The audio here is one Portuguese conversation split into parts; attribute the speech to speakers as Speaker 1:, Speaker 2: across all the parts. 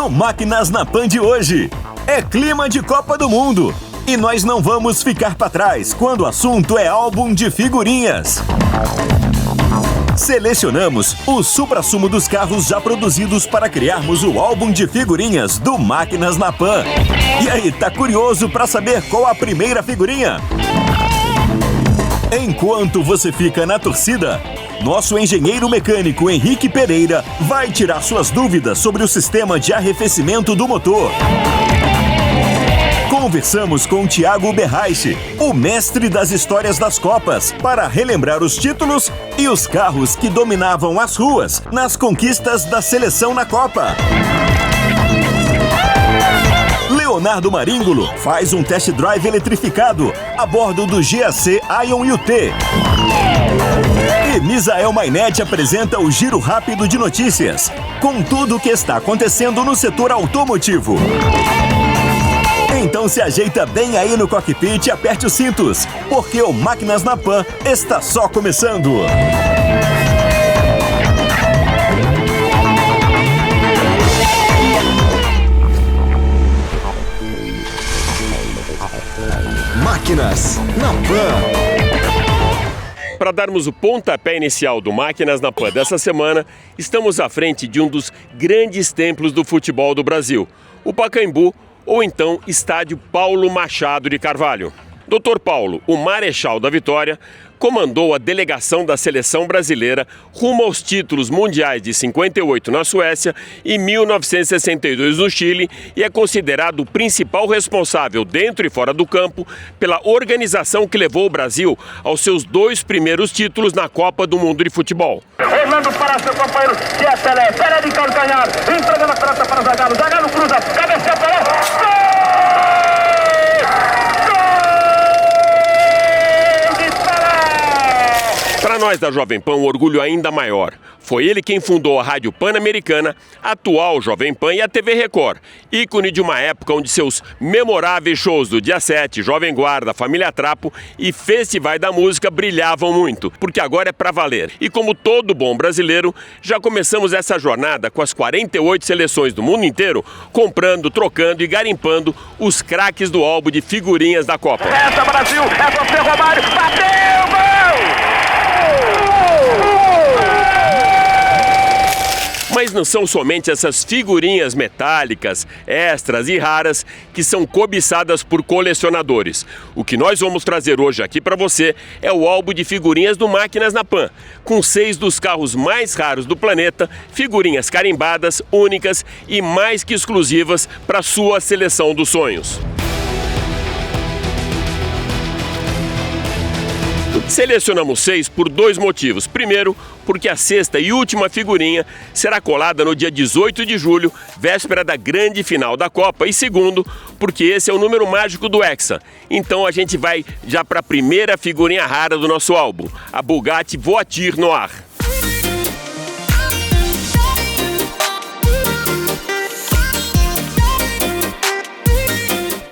Speaker 1: no Máquinas na Pan de hoje. É clima de Copa do Mundo e nós não vamos ficar para trás quando o assunto é álbum de figurinhas. Selecionamos o suprassumo dos carros já produzidos para criarmos o álbum de figurinhas do Máquinas na Pan. E aí, tá curioso para saber qual a primeira figurinha? Enquanto você fica na torcida, nosso engenheiro mecânico Henrique Pereira vai tirar suas dúvidas sobre o sistema de arrefecimento do motor. Conversamos com Thiago Berraich, o mestre das histórias das Copas, para relembrar os títulos e os carros que dominavam as ruas nas conquistas da seleção na Copa. Leonardo Maringulo faz um test drive eletrificado a bordo do GAC Ion UT. E Misael Mainetti apresenta o Giro Rápido de Notícias, com tudo o que está acontecendo no setor automotivo. Então se ajeita bem aí no cockpit e aperte os cintos, porque o Máquinas na Pan está só começando. Máquinas na Pan.
Speaker 2: Para darmos o pontapé inicial do Máquinas na Pan dessa semana, estamos à frente de um dos grandes templos do futebol do Brasil, o Pacaembu, ou então Estádio Paulo Machado de Carvalho. Dr. Paulo, o Marechal da Vitória, comandou a delegação da seleção brasileira rumo aos títulos mundiais de 58 na Suécia e 1962 no Chile e é considerado o principal responsável dentro e fora do campo pela organização que levou o Brasil aos seus 2 primeiros títulos na Copa do Mundo de Futebol.
Speaker 3: Orlando para seu companheiro, que é Pelé, Pelé de calcanhar, entregando a pelota para Zagallo, Zagallo cruza, cabeceia Pelé, gol!
Speaker 2: Para nós da Jovem Pan, um orgulho ainda maior. Foi ele quem fundou a Rádio Pan-Americana, a atual Jovem Pan e a TV Record, ícone de uma época onde seus memoráveis shows do Dia 7, Jovem Guarda, Família Trapo e Festivais da Música brilhavam muito, porque agora é pra valer. E como todo bom brasileiro, já começamos essa jornada com as 48 seleções do mundo inteiro, comprando, trocando e garimpando os craques do álbum de figurinhas da Copa.
Speaker 3: Essa Brasil, é você Romário, bateu, gol!
Speaker 2: Mas não são somente essas figurinhas metálicas, extras e raras que são cobiçadas por colecionadores. O que nós vamos trazer hoje aqui para você é o álbum de figurinhas do Máquinas na Pan, com 6 dos carros mais raros do planeta, figurinhas carimbadas, únicas e mais que exclusivas para sua seleção dos sonhos. Selecionamos 6 por 2 motivos. Primeiro, porque a 6ª e última figurinha será colada no dia 18 de julho, véspera da grande final da Copa. E segundo, porque esse é o número mágico do Hexa. Então a gente vai já para a primeira figurinha rara do nosso álbum, a Bugatti Voiture Noir.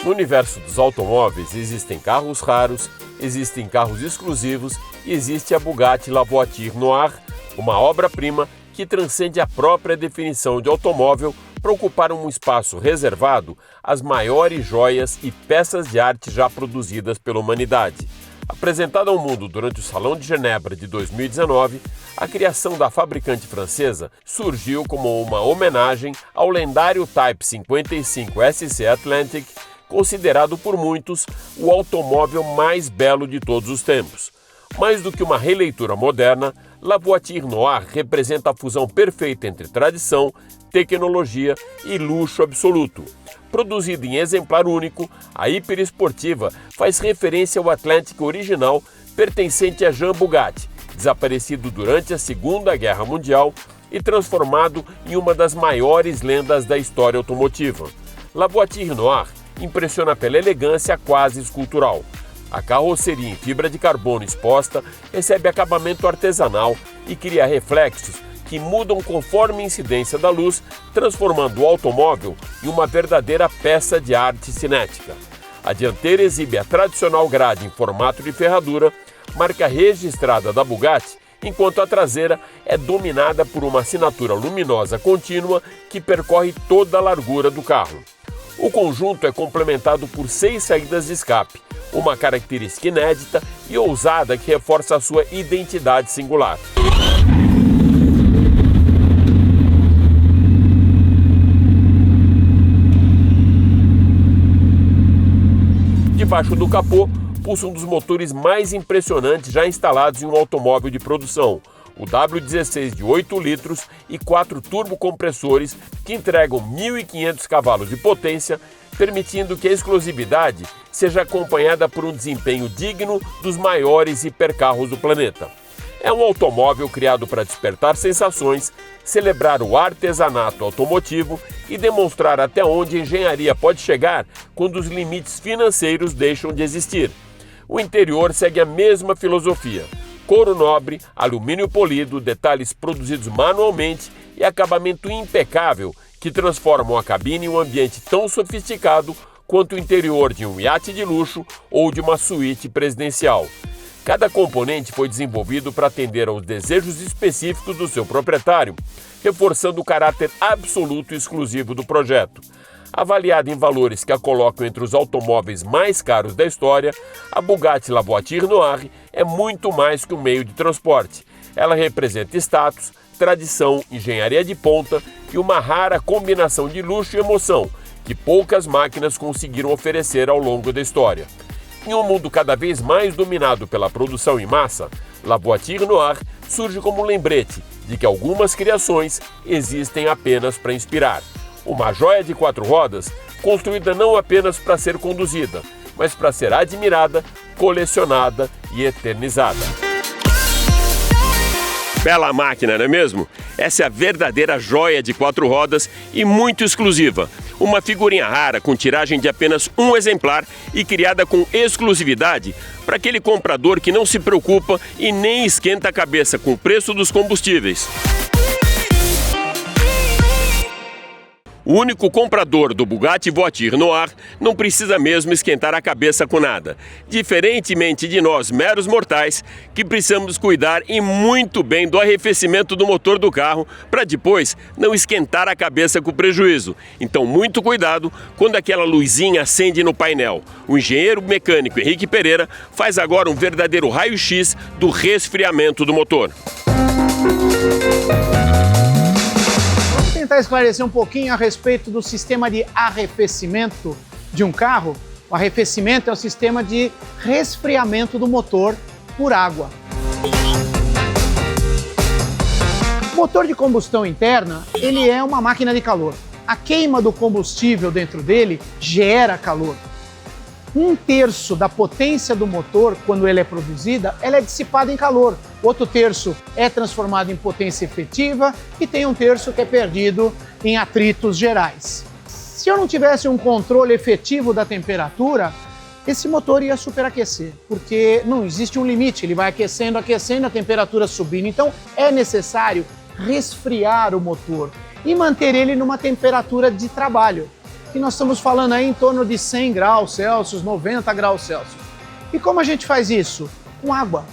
Speaker 2: No universo dos automóveis existem carros raros, existem carros exclusivos e existe a Bugatti La Voiture Noir, uma obra-prima que transcende a própria definição de automóvel para ocupar um espaço reservado às maiores joias e peças de arte já produzidas pela humanidade. Apresentada ao mundo durante o Salão de Genebra de 2019, a criação da fabricante francesa surgiu como uma homenagem ao lendário Type 55 SC Atlantic, considerado por muitos o automóvel mais belo de todos os tempos. Mais do que uma releitura moderna, La Voiture Noir representa a fusão perfeita entre tradição, tecnologia e luxo absoluto. Produzida em exemplar único, a hiperesportiva faz referência ao Atlantic original pertencente a Jean Bugatti, desaparecido durante a Segunda Guerra Mundial e transformado em uma das maiores lendas da história automotiva. La Voiture Noir impressiona pela elegância quase escultural. A carroceria em fibra de carbono exposta recebe acabamento artesanal e cria reflexos que mudam conforme a incidência da luz, transformando o automóvel em uma verdadeira peça de arte cinética. A dianteira exibe a tradicional grade em formato de ferradura, marca registrada da Bugatti, enquanto a traseira é dominada por uma assinatura luminosa contínua que percorre toda a largura do carro. O conjunto é complementado por 6 saídas de escape, uma característica inédita e ousada que reforça a sua identidade singular. Debaixo do capô, pulsa um dos motores mais impressionantes já instalados em um automóvel de produção, o W16 de 8 litros e 4 turbocompressores que entregam 1.500 cavalos de potência, permitindo que a exclusividade seja acompanhada por um desempenho digno dos maiores hipercarros do planeta. É um automóvel criado para despertar sensações, celebrar o artesanato automotivo e demonstrar até onde a engenharia pode chegar quando os limites financeiros deixam de existir. O interior segue a mesma filosofia: couro nobre, alumínio polido, detalhes produzidos manualmente e acabamento impecável que transformam a cabine em um ambiente tão sofisticado quanto o interior de um iate de luxo ou de uma suíte presidencial. Cada componente foi desenvolvido para atender aos desejos específicos do seu proprietário, reforçando o caráter absoluto e exclusivo do projeto. Avaliada em valores que a colocam entre os automóveis mais caros da história, a Bugatti La Voiture Noire é muito mais que um meio de transporte. Ela representa status, tradição, engenharia de ponta e uma rara combinação de luxo e emoção que poucas máquinas conseguiram oferecer ao longo da história. Em um mundo cada vez mais dominado pela produção em massa, La Voiture Noire surge como um lembrete de que algumas criações existem apenas para inspirar. Uma joia de 4 rodas, construída não apenas para ser conduzida, mas para ser admirada, colecionada e eternizada. Bela máquina, não é mesmo? Essa é a verdadeira joia de 4 rodas e muito exclusiva. Uma figurinha rara com tiragem de apenas um exemplar e criada com exclusividade para aquele comprador que não se preocupa e nem esquenta a cabeça com o preço dos combustíveis. O único comprador do Bugatti Voiture Noire não precisa mesmo esquentar a cabeça com nada, diferentemente de nós, meros mortais, que precisamos cuidar e muito bem do arrefecimento do motor do carro para depois não esquentar a cabeça com prejuízo. Então, muito cuidado quando aquela luzinha acende no painel. O engenheiro mecânico Henrique Pereira faz agora um verdadeiro raio-x do resfriamento do motor.
Speaker 4: Tentar esclarecer um pouquinho a respeito do sistema de arrefecimento de um carro. O arrefecimento é o sistema de resfriamento do motor por água. O motor de combustão interna, ele é uma máquina de calor. A queima do combustível dentro dele gera calor. 1/3 da potência do motor, quando ele é produzida, ela é dissipada em calor. Outro terço é transformado em potência efetiva e tem 1/3 que é perdido em atritos gerais. Se eu não tivesse um controle efetivo da temperatura, esse motor ia superaquecer, porque não existe um limite, ele vai aquecendo, aquecendo, a temperatura subindo. Então é necessário resfriar o motor e manter ele numa temperatura de trabalho, que nós estamos falando aí em torno de 100 graus Celsius, 90 graus Celsius. E como a gente faz isso? Com água.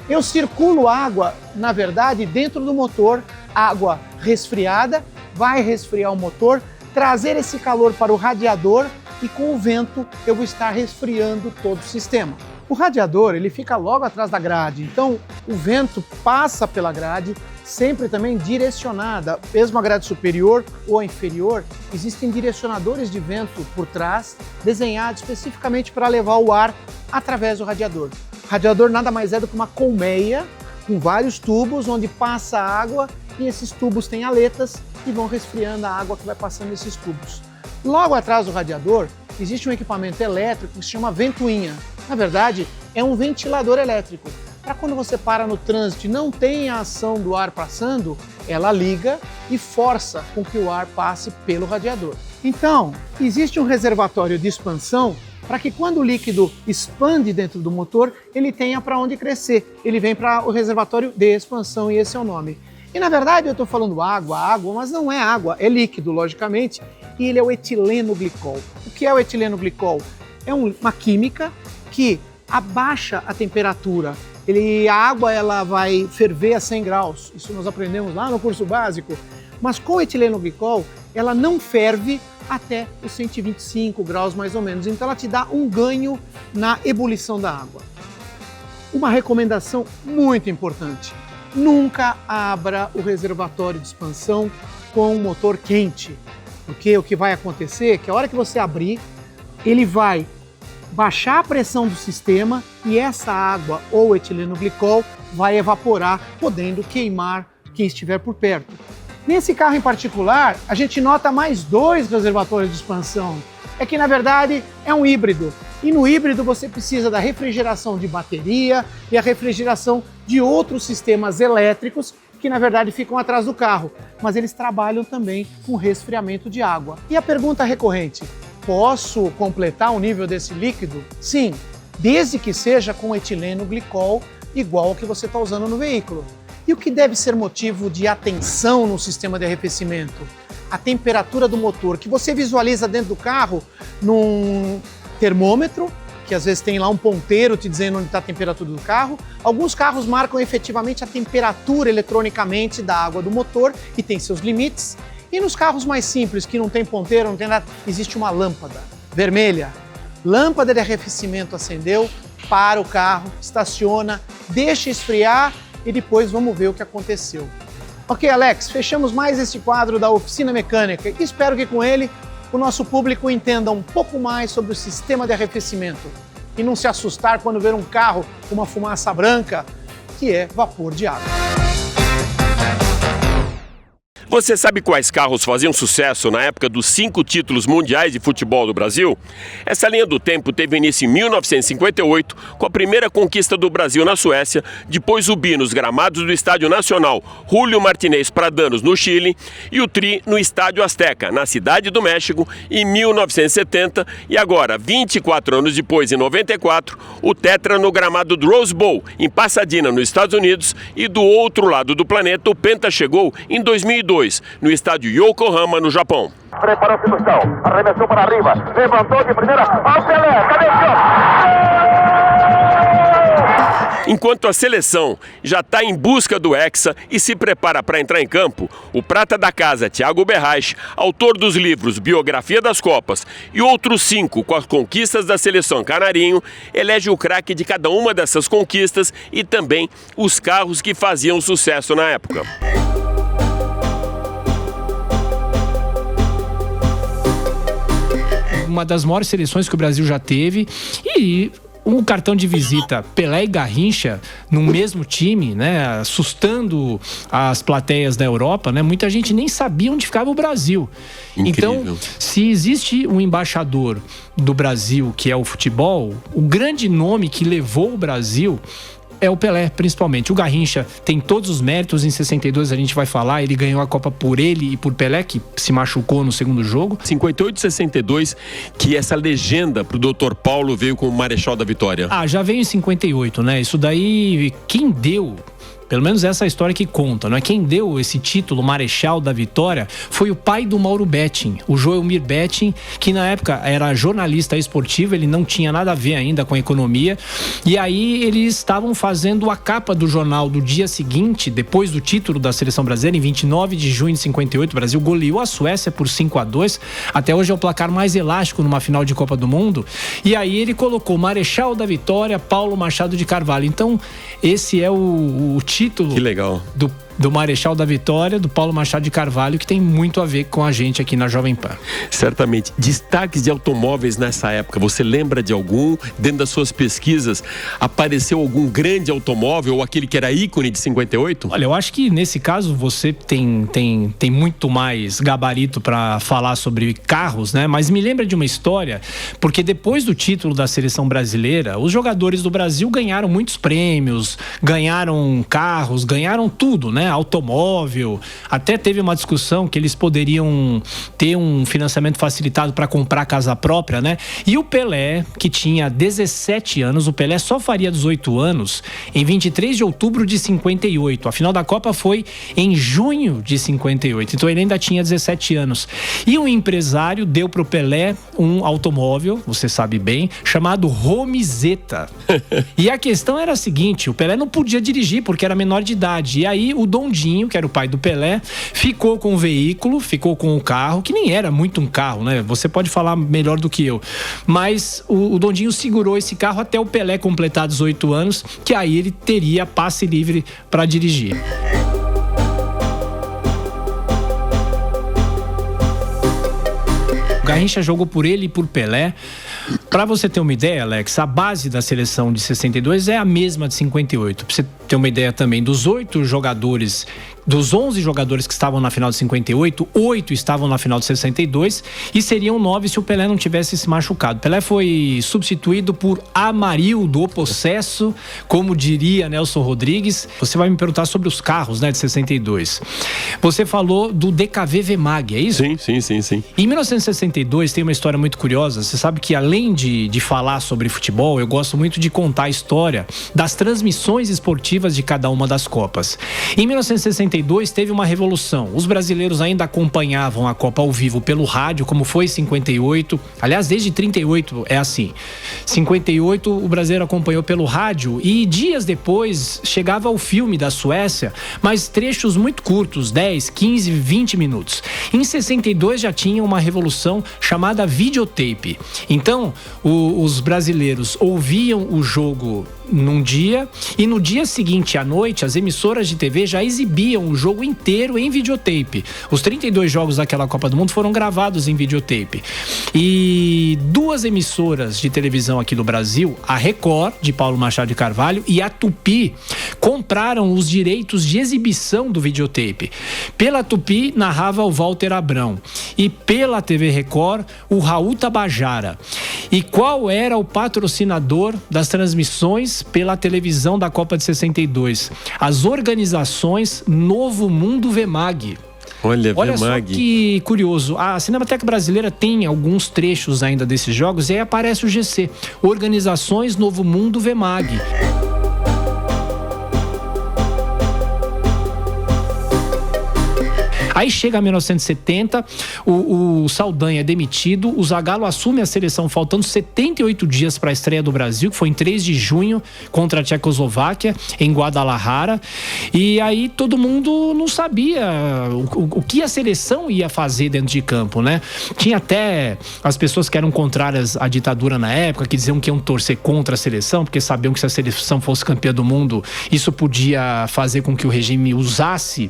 Speaker 4: Eu circulo água, na verdade, dentro do motor, água resfriada, vai resfriar o motor, trazer esse calor para o radiador e com o vento eu vou estar resfriando todo o sistema. O radiador, ele fica logo atrás da grade, então o vento passa pela grade, sempre também direcionada, mesmo a grade superior ou a inferior, existem direcionadores de vento por trás, desenhados especificamente para levar o ar através do radiador. O radiador nada mais é do que uma colmeia com vários tubos onde passa a água e esses tubos têm aletas e vão resfriando a água que vai passando nesses tubos. Logo atrás do radiador existe um equipamento elétrico que se chama ventoinha. Na verdade, é um ventilador elétrico. Para quando você para no trânsito e não tem a ação do ar passando, ela liga e força com que o ar passe pelo radiador. Então, existe um reservatório de expansão para que quando o líquido expande dentro do motor, ele tenha para onde crescer. Ele vem para o reservatório de expansão e esse é o nome. E na verdade eu estou falando água, mas não é água, é líquido, logicamente, e ele é o etileno glicol. O que é o etileno glicol? É uma química que abaixa a temperatura A água ela vai ferver a 100 graus, isso nós aprendemos lá no curso básico, mas com etileno glicol ela não ferve até os 125 graus mais ou menos, então ela te dá um ganho na ebulição da água. Uma recomendação muito importante, nunca abra o reservatório de expansão com o motor quente, porque o que vai acontecer é que a hora que você abrir, ele vai baixar a pressão do sistema e essa água ou etileno glicol vai evaporar, podendo queimar quem estiver por perto. Nesse carro em particular, a gente nota mais 2 reservatórios de expansão. É que, na verdade, é um híbrido. E no híbrido você precisa da refrigeração de bateria e a refrigeração de outros sistemas elétricos que, na verdade, ficam atrás do carro. Mas eles trabalham também com resfriamento de água. E a pergunta recorrente, posso completar o nível desse líquido? Sim, desde que seja com etileno glicol igual ao que você está usando no veículo. E o que deve ser motivo de atenção no sistema de arrefecimento? A temperatura do motor, que você visualiza dentro do carro num termômetro, que às vezes tem lá um ponteiro te dizendo onde está a temperatura do carro. Alguns carros marcam efetivamente a temperatura eletronicamente da água do motor e tem seus limites. E nos carros mais simples, que não tem ponteiro, não tem nada, existe uma lâmpada vermelha. Lâmpada de arrefecimento acendeu, para o carro, estaciona, deixa esfriar e depois vamos ver o que aconteceu. Ok, Alex, fechamos mais este quadro da Oficina Mecânica e espero que com ele o nosso público entenda um pouco mais sobre o sistema de arrefecimento e não se assustar quando ver um carro com uma fumaça branca, que é vapor de água.
Speaker 2: Você sabe quais carros faziam sucesso na época dos 5 títulos mundiais de futebol do Brasil? Essa linha do tempo teve início em 1958, com a primeira conquista do Brasil na Suécia, depois o bi nos gramados do Estádio Nacional Julio Martínez Pradanos, no Chile, e o tri no Estádio Azteca, na Cidade do México, em 1970, e agora, 24 anos depois, em 94, o tetra no gramado do Rose Bowl, em Pasadena, nos Estados Unidos, e do outro lado do planeta, o penta chegou em 2002, no estádio Yokohama, no Japão.
Speaker 3: Preparou-se no chão, arremessou para arriba, levantou de primeira, ao Pelé, cabeceou!
Speaker 2: Enquanto a seleção já está em busca do Hexa e se prepara para entrar em campo, o prata da casa, Thiago Berraich, autor dos livros Biografia das Copas e outros 5 com as conquistas da seleção canarinho, elege o craque de cada uma dessas conquistas e também os carros que faziam sucesso na época.
Speaker 5: Uma das maiores seleções que o Brasil já teve e um cartão de visita Pelé e Garrincha no mesmo time, né, assustando as plateias da Europa, né, muita gente nem sabia onde ficava o Brasil.
Speaker 2: Incrível.
Speaker 5: Então, se existe um embaixador do Brasil que é o futebol, o grande nome que levou o Brasil é o Pelé, principalmente. O Garrincha tem todos os méritos, em 62 a gente vai falar, ele ganhou a Copa por ele e por Pelé, que se machucou no segundo jogo.
Speaker 2: 58 e 62, que essa legenda pro Dr. Paulo veio com o Marechal da Vitória.
Speaker 5: Já veio em 58, né? Isso daí, quem deu... Pelo menos essa é a história que conta, não é? Quem deu esse título, Marechal da Vitória, foi o pai do Mauro Betting, o Joelmir Betting, que na época era jornalista esportivo, ele não tinha nada a ver ainda com a economia, e aí eles estavam fazendo a capa do jornal do dia seguinte, depois do título da seleção brasileira, em 29 de junho de 58, o Brasil goleou a Suécia por 5-2, até hoje é o placar mais elástico numa final de Copa do Mundo, e aí ele colocou Marechal da Vitória, Paulo Machado de Carvalho. Então, esse é o título
Speaker 2: que legal.
Speaker 5: Do Marechal da Vitória, do Paulo Machado de Carvalho, que tem muito a ver com a gente aqui na Jovem Pan.
Speaker 2: Certamente. Destaques de automóveis nessa época, você lembra de algum? Dentro das suas pesquisas, apareceu algum grande automóvel ou aquele que era ícone de 58?
Speaker 5: Olha, eu acho que nesse caso você tem muito mais gabarito para falar sobre carros, né? Mas me lembra de uma história, porque depois do título da seleção brasileira, os jogadores do Brasil ganharam muitos prêmios, ganharam carros, ganharam tudo, né? né? Automóvel. Até teve uma discussão que eles poderiam ter um financiamento facilitado para comprar casa própria, né? E o Pelé, que tinha 17 anos, o Pelé só faria 18 anos em 23 de outubro de 58. A final da Copa foi em junho de 58. Então ele ainda tinha 17 anos. E um empresário deu pro Pelé um automóvel, você sabe bem, chamado Romizeta. E a questão era a seguinte, o Pelé não podia dirigir porque era menor de idade. E aí o Dondinho, que era o pai do Pelé, ficou com o veículo, ficou com o carro, que nem era muito um carro, né? Você pode falar melhor do que eu. Mas o Dondinho segurou esse carro até o Pelé completar 18 anos, que aí ele teria passe livre para dirigir. O Garrincha jogou por ele e por Pelé. Para você ter uma ideia, Alex, a base da seleção de 62 é a mesma de 58. Para você ter uma ideia também, dos 11 jogadores que estavam na final de 58, 8 estavam na final de 62 e seriam 9 se o Pelé não tivesse se machucado. Pelé foi substituído por Amarildo, o possesso, como diria Nelson Rodrigues. Você vai me perguntar sobre os carros, né, de 62. Você falou do DKV Vemag, é isso?
Speaker 2: Sim.
Speaker 5: Em 1962 tem uma história muito curiosa. Você sabe que além de falar sobre futebol, eu gosto muito de contar a história das transmissões esportivas de cada uma das Copas. Em 1962 teve uma revolução. Os brasileiros ainda acompanhavam a Copa ao vivo pelo rádio, como foi em 58. Aliás, desde 38 é assim. 58 o brasileiro acompanhou pelo rádio e dias depois chegava o filme da Suécia, mas trechos muito curtos, 10, 15, 20 minutos. Em 62 já tinha uma revolução chamada videotape. Então, os brasileiros ouviam o jogo num dia e no dia seguinte à noite as emissoras de TV já exibiam o jogo inteiro em videotape. Os 32 jogos daquela Copa do Mundo foram gravados em videotape. E duas emissoras de televisão aqui do Brasil, a Record, de Paulo Machado de Carvalho, e a Tupi, compraram os direitos de exibição do videotape. Pela Tupi, narrava o Walter Abrão. E pela TV Record, o Raul Tabajara. E qual era o patrocinador das transmissões pela televisão da Copa de 62? As organizações Novo Mundo Vemag.
Speaker 2: Olha
Speaker 5: Só que curioso, a Cinemateca Brasileira tem alguns trechos ainda desses jogos e aí aparece o GC, Organizações Novo Mundo Vemag. Aí chega 1970, o Saldanha é demitido, o Zagallo assume a seleção faltando 78 dias para a estreia do Brasil, que foi em 3 de junho contra a Tchecoslováquia, em Guadalajara. E aí todo mundo não sabia o que a seleção ia fazer dentro de campo, né? Tinha até as pessoas que eram contrárias à ditadura na época, que diziam que iam torcer contra a seleção, porque sabiam que se a seleção fosse campeã do mundo, isso podia fazer com que o regime usasse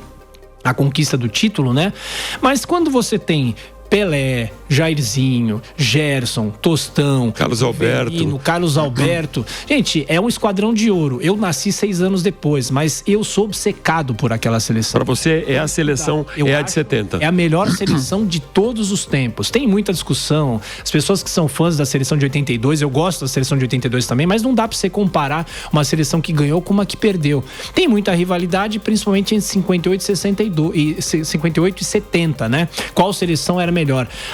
Speaker 5: a conquista do título, né? Mas quando você tem Pelé, Jairzinho, Gerson, Tostão,
Speaker 2: Carlos Alberto.
Speaker 5: Gente, é um esquadrão de ouro. Eu nasci 6 anos depois, mas eu sou obcecado por aquela seleção.
Speaker 2: Para você é a seleção, a de 70.
Speaker 5: É a melhor seleção de todos os tempos. Tem muita discussão. As pessoas que são fãs da seleção de 82, eu gosto da seleção de 82 também, mas não dá para você comparar uma seleção que ganhou com uma que perdeu. Tem muita rivalidade, principalmente entre 58 e 70, né? Qual seleção era melhor?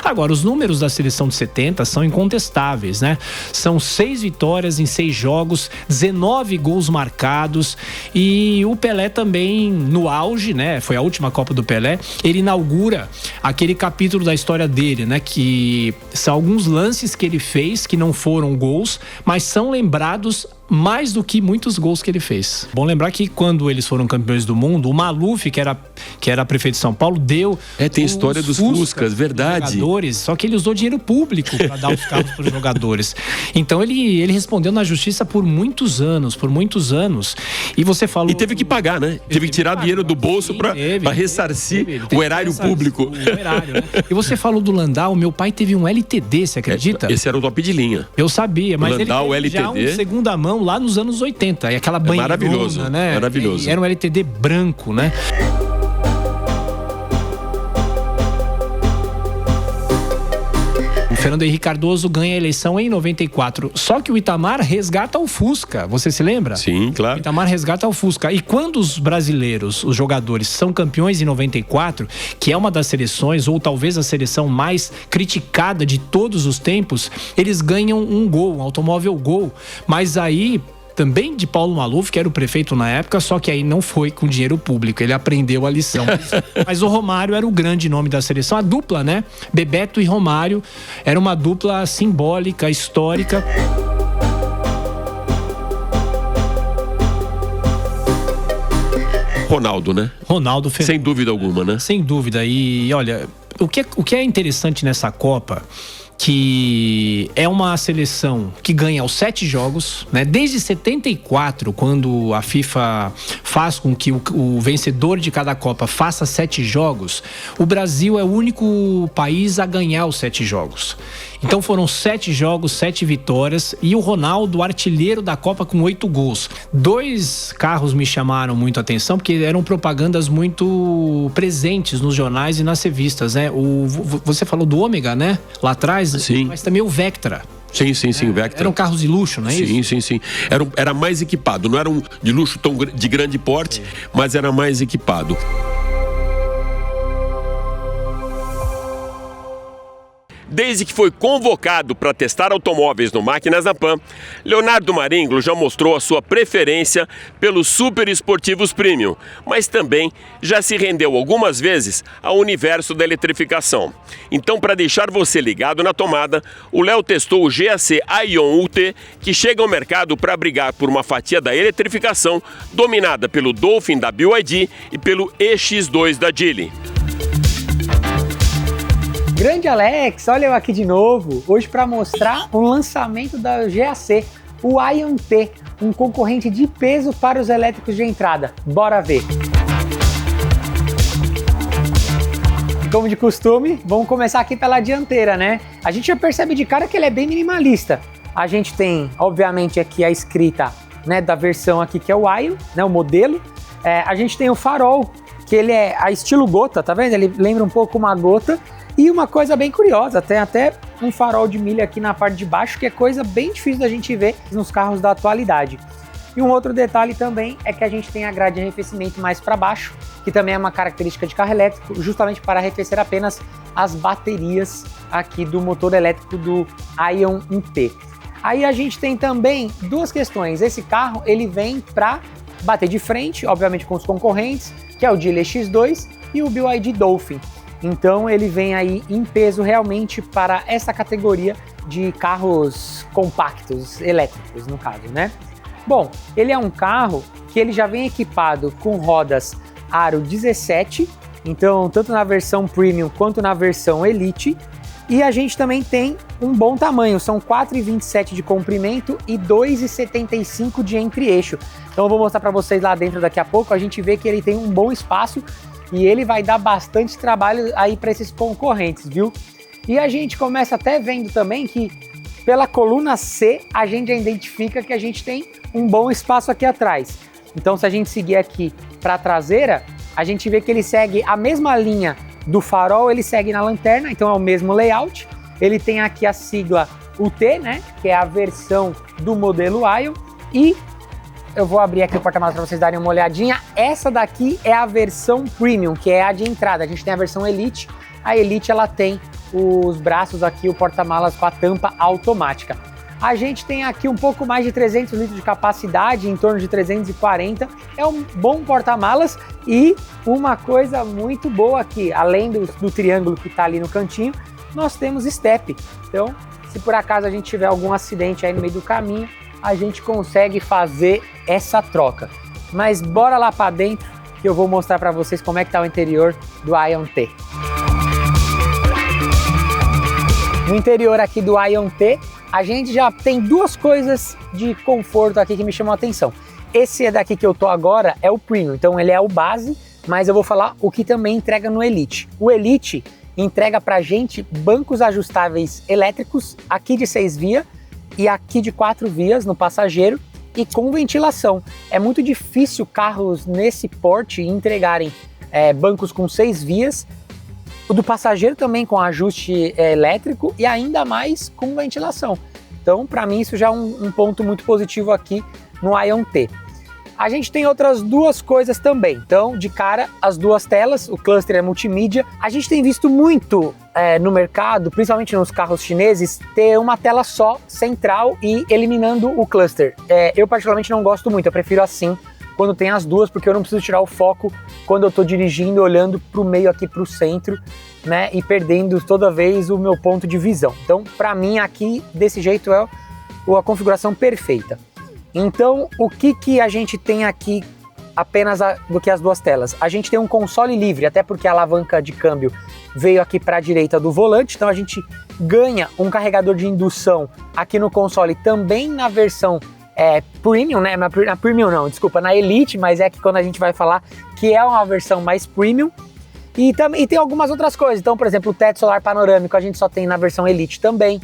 Speaker 5: Agora, os números da seleção de 70 são incontestáveis, né? São 6 vitórias em 6 jogos, 19 gols marcados e o Pelé também no auge, né? Foi a última Copa do Pelé. Ele inaugura aquele capítulo da história dele, né? Que são alguns lances que ele fez que não foram gols, mas são lembrados mais do que muitos gols que ele fez. Bom lembrar que quando eles foram campeões do mundo, o Maluf, que era prefeito de São Paulo, deu...
Speaker 2: tem história dos Fuscas, verdade.
Speaker 5: Jogadores, só que ele usou dinheiro público para dar os carros para os jogadores. Então ele respondeu na justiça por muitos anos. E você falou...
Speaker 2: E teve que pagar, né? Teve que tirar dinheiro do bolso para ressarcir o erário público.
Speaker 5: O erário, né? E você falou do Landau, meu pai teve um LTD, você acredita?
Speaker 2: Esse era o top de linha.
Speaker 5: Eu sabia, mas
Speaker 2: Landau,
Speaker 5: ele teve já um segunda mão lá nos anos 80, e aquela banheirona,
Speaker 2: maravilhoso,
Speaker 5: né?
Speaker 2: Maravilhoso.
Speaker 5: E era um LTD branco, né? Fernando Henrique Cardoso ganha a eleição em 94. Só que o Itamar resgata o Fusca, você se lembra?
Speaker 2: Sim, claro.
Speaker 5: O Itamar resgata o Fusca. E quando os brasileiros, os jogadores, são campeões em 94, que é uma das seleções, ou talvez a seleção mais criticada de todos os tempos, eles ganham um Gol, um automóvel Gol. Mas aí, também de Paulo Maluf, que era o prefeito na época, só que aí não foi com dinheiro público, ele aprendeu a lição. Mas o Romário era o grande nome da seleção, a dupla, né? Bebeto e Romário, era uma dupla simbólica, histórica.
Speaker 2: Ronaldo, né?
Speaker 5: Ronaldo
Speaker 2: Sem dúvida alguma, né?
Speaker 5: Sem dúvida. E olha, o que é interessante nessa Copa, que é uma seleção que ganha os 7 jogos, né? Desde 74, quando a FIFA faz com que o vencedor de cada Copa faça 7 jogos, o Brasil é o único país a ganhar os 7 jogos. Então foram 7 jogos, 7 vitórias, e o Ronaldo, artilheiro da Copa, com 8 gols. 2 carros me chamaram muito a atenção, porque eram propagandas muito presentes nos jornais e nas revistas, né? Você falou do Ômega, né? Lá atrás,
Speaker 2: sim.
Speaker 5: Mas também o Vectra.
Speaker 2: Sim, o Vectra.
Speaker 5: Eram carros de luxo, não é isso?
Speaker 2: Sim. Era mais equipado, não era um de luxo tão de grande porte, mas era mais equipado. Desde que foi convocado para testar automóveis no Máquinas da Pan, Leonardo Maringlo já mostrou a sua preferência pelos super esportivos premium, mas também já se rendeu algumas vezes ao universo da eletrificação. Então, para deixar você ligado na tomada, o Léo testou o GAC Aion UT, que chega ao mercado para brigar por uma fatia da eletrificação dominada pelo Dolphin da BYD e pelo EX2 da Geely.
Speaker 6: Grande Alex, olha eu aqui de novo, hoje para mostrar o lançamento da GAC, o Aion T, um concorrente de peso para os elétricos de entrada. Bora ver! Como de costume, vamos começar aqui pela dianteira, né? A gente já percebe de cara que ele é bem minimalista. A gente tem, obviamente, aqui a escrita, né, da versão aqui que é o Aion, né, o modelo. A gente tem o farol, que ele é a estilo gota, tá vendo? Ele lembra um pouco uma gota. E uma coisa bem curiosa, tem até um farol de milha aqui na parte de baixo, que é coisa bem difícil da gente ver nos carros da atualidade. E um outro detalhe também é que a gente tem a grade de arrefecimento mais para baixo, que também é uma característica de carro elétrico, justamente para arrefecer apenas as baterias aqui do motor elétrico do Aion UT. Aí a gente tem também duas questões. Esse carro ele vem para bater de frente, obviamente com os concorrentes, que é o Geely X2 e o BYD Dolphin. Então ele vem aí em peso realmente para essa categoria de carros compactos, elétricos no caso, né? Bom, ele é um carro que ele já vem equipado com rodas aro 17, então tanto na versão Premium quanto na versão Elite. E a gente também tem um bom tamanho, são 4,27 de comprimento e 2,75 de entre-eixo. Então eu vou mostrar para vocês lá dentro daqui a pouco, a gente vê que ele tem um bom espaço e ele vai dar bastante trabalho aí para esses concorrentes, viu? E a gente começa até vendo também que pela coluna C a gente já identifica que a gente tem um bom espaço aqui atrás. Então se a gente seguir aqui para a traseira, a gente vê que ele segue a mesma linha do farol, ele segue na lanterna, então é o mesmo layout. Ele tem aqui a sigla UT, né, que é a versão do modelo Aion, e eu vou abrir aqui o porta-malas para vocês darem uma olhadinha. Essa daqui é a versão Premium, que é a de entrada. A gente tem a versão Elite. A Elite ela tem os braços aqui, o porta-malas com a tampa automática. A gente tem aqui um pouco mais de 300 litros de capacidade, em torno de 340. É um bom porta-malas e uma coisa muito boa aqui, além do triângulo que está ali no cantinho, nós temos step. Então, se por acaso a gente tiver algum acidente aí no meio do caminho, a gente consegue fazer essa troca. Mas bora lá para dentro que eu vou mostrar para vocês como é que tá o interior do Aion T. No interior aqui do Aion T, a gente já tem duas coisas de conforto aqui que me chamam a atenção. Esse daqui que eu tô agora é o Premium, então ele é o base, mas eu vou falar o que também entrega no Elite. O Elite entrega pra gente bancos ajustáveis elétricos, aqui de 6 vias, e aqui de 4 vias no passageiro e com ventilação. É muito difícil carros nesse porte entregarem bancos com 6 vias o do passageiro também com ajuste elétrico e ainda mais com ventilação. Então, para mim, isso já é um ponto muito positivo aqui no ION-T. A gente tem outras duas coisas também. Então, de cara, as duas telas, o cluster é multimídia. A gente tem visto muito no mercado, principalmente nos carros chineses, ter uma tela só, central e eliminando o cluster. Eu particularmente não gosto muito, eu prefiro assim, quando tem as duas, porque eu não preciso tirar o foco quando eu estou dirigindo, olhando para o meio aqui, para o centro, né, e perdendo toda vez o meu ponto de visão. Então, para mim, aqui, desse jeito, é a configuração perfeita. Então, o que a gente tem aqui apenas do que as duas telas? A gente tem um console livre, até porque a alavanca de câmbio veio aqui para a direita do volante, então a gente ganha um carregador de indução aqui no console, também na versão Premium, né? Na Premium não, desculpa, na Elite, mas é que quando a gente vai falar que é uma versão mais Premium. E tem algumas outras coisas, então, por exemplo, o teto solar panorâmico a gente só tem na versão Elite também,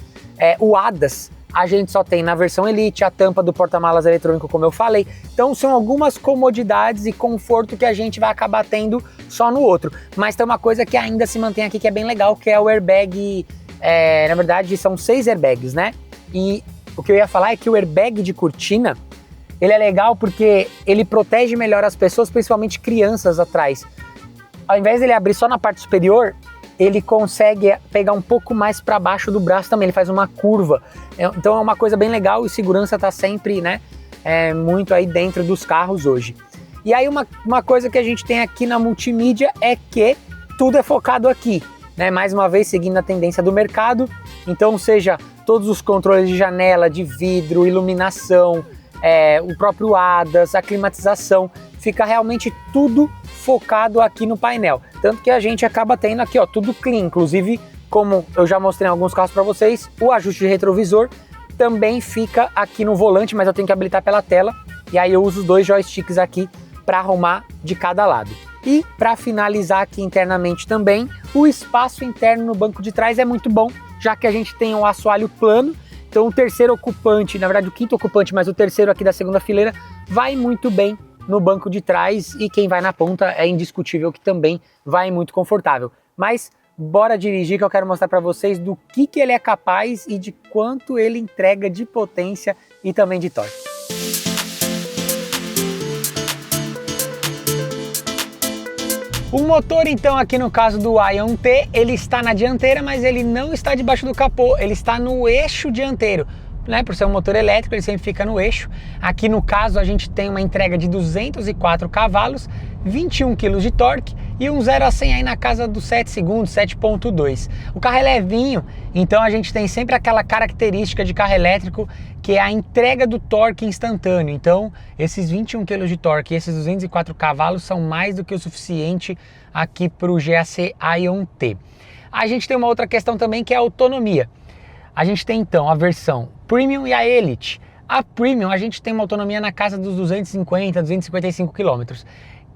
Speaker 6: o ADAS a gente só tem na versão Elite, a tampa do porta-malas eletrônico, como eu falei. Então são algumas comodidades e conforto que a gente vai acabar tendo só no outro. Mas tem uma coisa que ainda se mantém aqui que é bem legal, que é o airbag, na verdade são 6 airbags, né? E o que eu ia falar é que o airbag de cortina, ele é legal porque ele protege melhor as pessoas, principalmente crianças atrás. Ao invés dele abrir só na parte superior, ele consegue pegar um pouco mais para baixo do braço também, ele faz uma curva. Então é uma coisa bem legal e segurança tá sempre, né, muito aí dentro dos carros hoje. E aí uma coisa que a gente tem aqui na multimídia é que tudo é focado aqui, né, mais uma vez seguindo a tendência do mercado. Então seja todos os controles de janela, de vidro, iluminação, o próprio ADAS, a climatização, fica realmente tudo focado aqui no painel. Tanto que a gente acaba tendo aqui, ó, tudo clean. Inclusive, como eu já mostrei em alguns carros para vocês, o ajuste de retrovisor também fica aqui no volante, mas eu tenho que habilitar pela tela. E aí eu uso os 2 joysticks aqui para arrumar de cada lado. E para finalizar aqui internamente também, o espaço interno no banco de trás é muito bom, já que a gente tem um assoalho plano. Então o terceiro ocupante, na verdade o quinto ocupante, mas o terceiro aqui da segunda fileira, vai muito bem no banco de trás, e quem vai na ponta é indiscutível que também vai muito confortável. Mas bora dirigir, que eu quero mostrar para vocês do que ele é capaz e de quanto ele entrega de potência e também de torque. O motor, então, aqui no caso do ION-T, ele está na dianteira, mas ele não está debaixo do capô, ele está no eixo dianteiro. Né, por ser um motor elétrico, ele sempre fica no eixo. Aqui no caso a gente tem uma entrega de 204 cavalos, 21 kg de torque e um 0 a 100 aí na casa dos 7 segundos, 7.2. O carro é levinho, então a gente tem sempre aquela característica de carro elétrico, que é a entrega do torque instantâneo. Então esses 21 kg de torque e esses 204 cavalos são mais do que o suficiente aqui para o GAC ION-T. A gente tem uma outra questão também, que é a autonomia. A gente tem então a versão Premium e a Elite. A Premium a gente tem uma autonomia na casa dos 250, 255 km.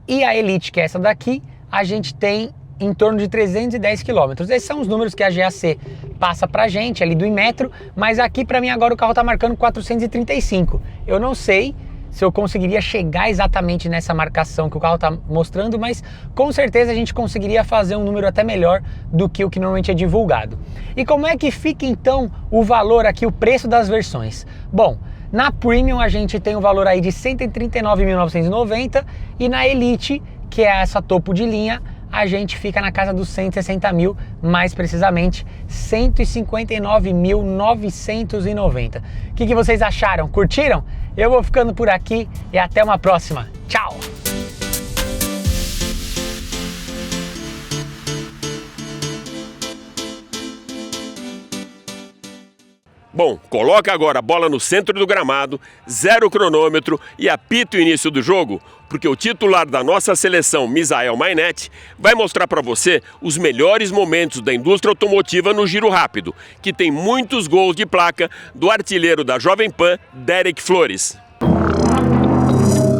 Speaker 6: E a Elite, que é essa daqui, a gente tem em torno de 310 km. Esses são os números que a GAC passa pra gente ali do Inmetro, mas aqui para mim agora o carro tá marcando 435. Eu não sei se eu conseguiria chegar exatamente nessa marcação que o carro está mostrando, mas com certeza a gente conseguiria fazer um número até melhor do que o que normalmente é divulgado. E como é que fica então o valor aqui, o preço das versões? Bom, na Premium a gente tem o valor aí de R$ 139.990 e na Elite, que é essa topo de linha, a gente fica na casa dos 160 mil, mais precisamente 159.990. O que vocês acharam? Curtiram? Eu vou ficando por aqui e até uma próxima. Tchau!
Speaker 2: Bom, coloca agora a bola no centro do gramado, 0 cronômetro e apita o início do jogo, porque o titular da nossa seleção, Misael Mainetti, vai mostrar para você os melhores momentos da indústria automotiva no giro rápido, que tem muitos gols de placa do artilheiro da Jovem Pan, Derek Flores.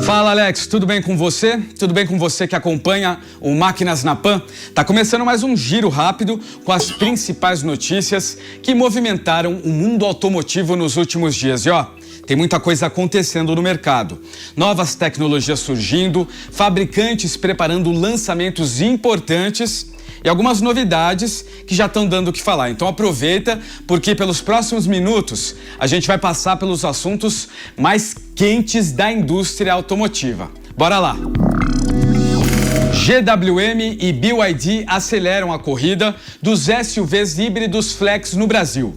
Speaker 7: Fala, Alex, tudo bem com você? Tudo bem com você que acompanha o Máquinas na Pan? Tá começando mais um giro rápido com as principais notícias que movimentaram o mundo automotivo nos últimos dias. E ó, tem muita coisa acontecendo no mercado. Novas tecnologias surgindo, fabricantes preparando lançamentos importantes e algumas novidades que já estão dando o que falar. Então aproveita, porque pelos próximos minutos a gente vai passar pelos assuntos mais quentes da indústria automotiva. Bora lá! GWM e BYD aceleram a corrida dos SUVs híbridos flex no Brasil.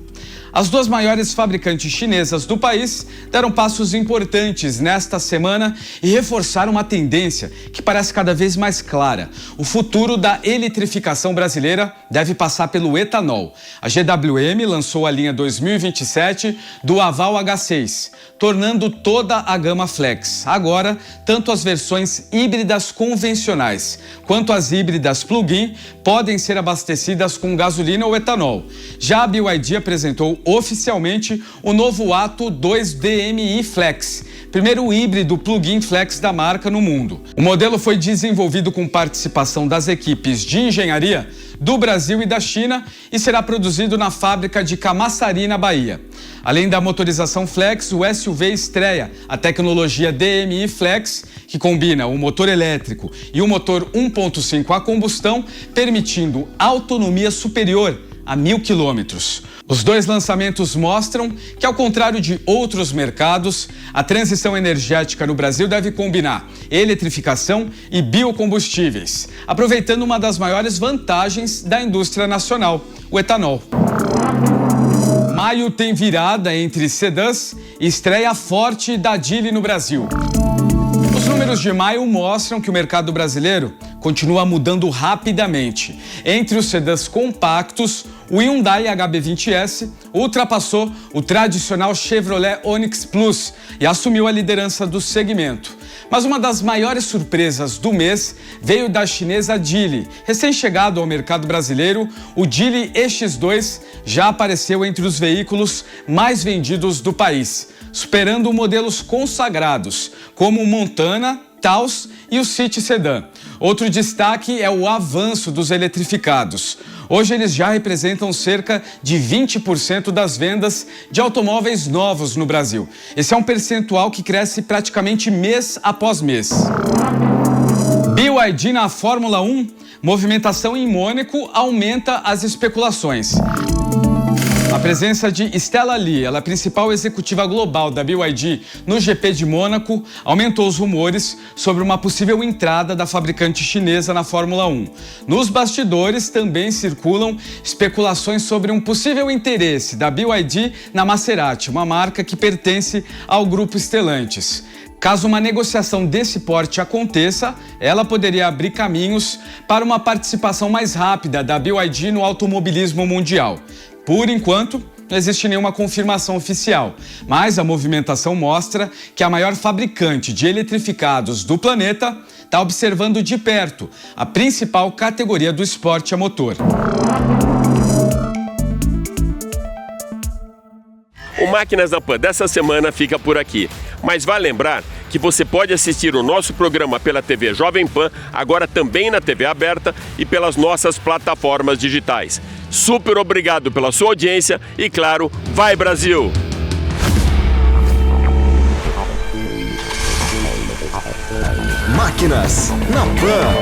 Speaker 7: As duas maiores fabricantes chinesas do país deram passos importantes nesta semana e reforçaram uma tendência que parece cada vez mais clara. O futuro da eletrificação brasileira deve passar pelo etanol. A GWM lançou a linha 2027 do Aval H6, tornando toda a gama flex. Agora, tanto as versões híbridas convencionais quanto as híbridas plug-in podem ser abastecidas com gasolina ou etanol. Já a BYD apresentou oficialmente o novo Atto 2 DMI Flex, primeiro híbrido plug-in flex da marca no mundo. O modelo foi desenvolvido com participação das equipes de engenharia do Brasil e da China e será produzido na fábrica de Camaçari, na Bahia. Além da motorização flex, o SUV estreia a tecnologia DMI Flex, que combina o motor elétrico e o motor 1.5 a combustão, permitindo autonomia superior a 1.000 quilômetros. Os dois lançamentos mostram que, ao contrário de outros mercados, a transição energética no Brasil deve combinar eletrificação e biocombustíveis, aproveitando uma das maiores vantagens da indústria nacional, o etanol. Maio tem virada entre sedãs e estreia forte da Geely no Brasil. Os números de maio mostram que o mercado brasileiro continua mudando rapidamente. Entre os sedãs compactos, o Hyundai HB20S ultrapassou o tradicional Chevrolet Onix Plus e assumiu a liderança do segmento. Mas uma das maiores surpresas do mês veio da chinesa Geely. Recém-chegado ao mercado brasileiro, o Geely EX2 já apareceu entre os veículos mais vendidos do país, superando modelos consagrados como o Montana, Taos e o City Sedan. Outro destaque é o avanço dos eletrificados. Hoje eles já representam cerca de 20% das vendas de automóveis novos no Brasil. Esse é um percentual que cresce praticamente mês após mês. BYD na Fórmula 1, movimentação em Mônaco aumenta as especulações. A presença de Stella Li, ela é a principal executiva global da BYD no GP de Mônaco, aumentou os rumores sobre uma possível entrada da fabricante chinesa na Fórmula 1. Nos bastidores também circulam especulações sobre um possível interesse da BYD na Maserati, uma marca que pertence ao grupo Stellantis. Caso uma negociação desse porte aconteça, ela poderia abrir caminhos para uma participação mais rápida da BYD no automobilismo mundial. Por enquanto, não existe nenhuma confirmação oficial, mas a movimentação mostra que a maior fabricante de eletrificados do planeta está observando de perto a principal categoria do esporte a motor.
Speaker 2: O Máquinas na Pan dessa semana fica por aqui. Mas vale lembrar que você pode assistir o nosso programa pela TV Jovem Pan, agora também na TV aberta e pelas nossas plataformas digitais. Super obrigado pela sua audiência e, claro, vai Brasil!
Speaker 1: Máquinas na Pan.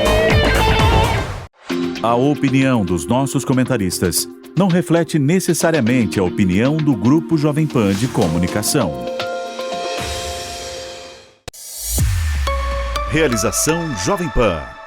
Speaker 8: A opinião dos nossos comentaristas não reflete necessariamente a opinião do Grupo Jovem Pan de Comunicação. Realização Jovem Pan.